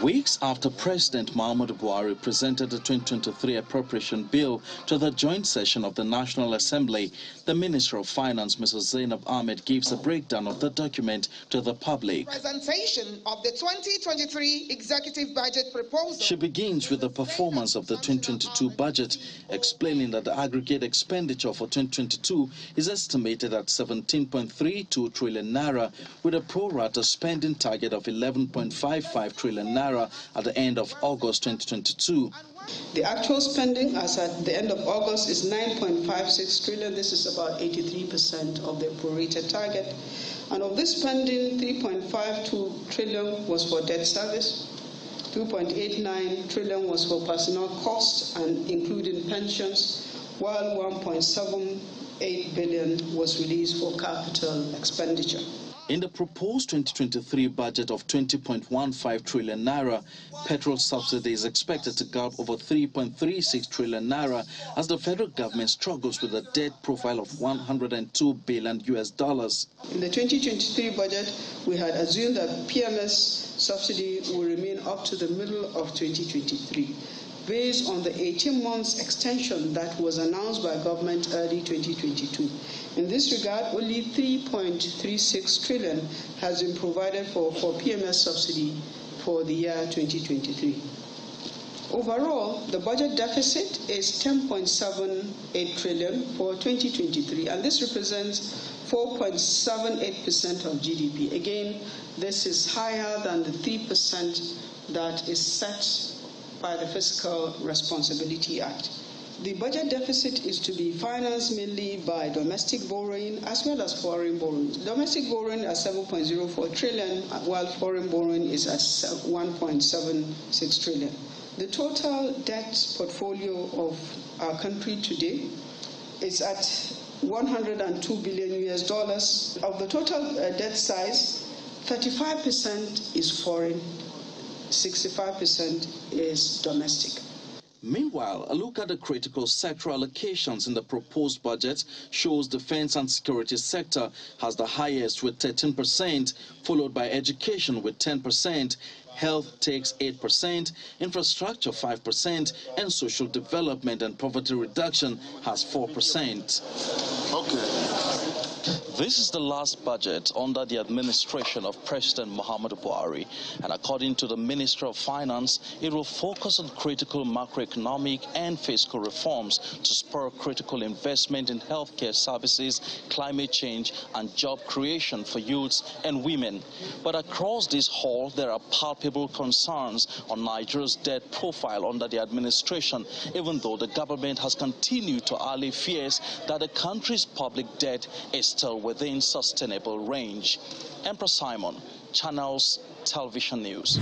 Weeks after President Muhammadu Buhari presented the 2023 appropriation bill to the joint session of the National Assembly, the Minister of Finance, Mrs. Zainab Ahmed, gives a breakdown of the document to the public. Presentation of the 2023 executive budget proposal. She begins with the performance of the 2022 budget, explaining that the aggregate expenditure for 2022 is estimated at 17.32 trillion naira, with a pro-rata spending target of 11.55 trillion naira at the end of August 2022. The actual spending as at the end of August is 9.56 trillion. This is about 83% of the prorated target. And of this spending, 3.52 trillion was for debt service, 2.89 trillion was for personnel costs and including pensions, while 1.78 billion was released for capital expenditure. In the proposed 2023 budget of 20.15 trillion naira, petrol subsidy is expected to gulp over 3.36 trillion naira as the federal government struggles with a debt profile of $102 billion. In the 2023 budget, we had assumed that PMS subsidy will remain up to the middle of 2023. Based on the 18 months extension that was announced by government early 2022. In this regard, only 3.36 trillion has been provided for PMS subsidy for the year 2023. Overall, the budget deficit is 10.78 trillion for 2023, and this represents 4.78% of GDP. Again, this is higher than the 3% that is set by the Fiscal Responsibility Act. The budget deficit is to be financed mainly by domestic borrowing as well as foreign borrowing. Domestic borrowing at 7.04 trillion, while foreign borrowing is at 1.76 trillion. The total debt portfolio of our country today is at 102 billion US dollars. Of the total debt size, 35% is foreign, 65% is domestic. Meanwhile, a look at the critical sector allocations in the proposed budget shows defense and security sector has the highest with 13%, followed by education with 10%, health takes 8%, infrastructure 5%, and social development and poverty reduction has 4%. Okay. This is the last budget under the administration of President Muhammadu Buhari, and according to the Minister of Finance, it will focus on critical macroeconomic and fiscal reforms to spur critical investment in healthcare services, climate change, and job creation for youths and women. But across this hall, there are palpable concerns on Nigeria's debt profile under the administration, even though the government has continued to allay fears that the country's public debt is still within sustainable range. Emperor Simon, Channels Television News.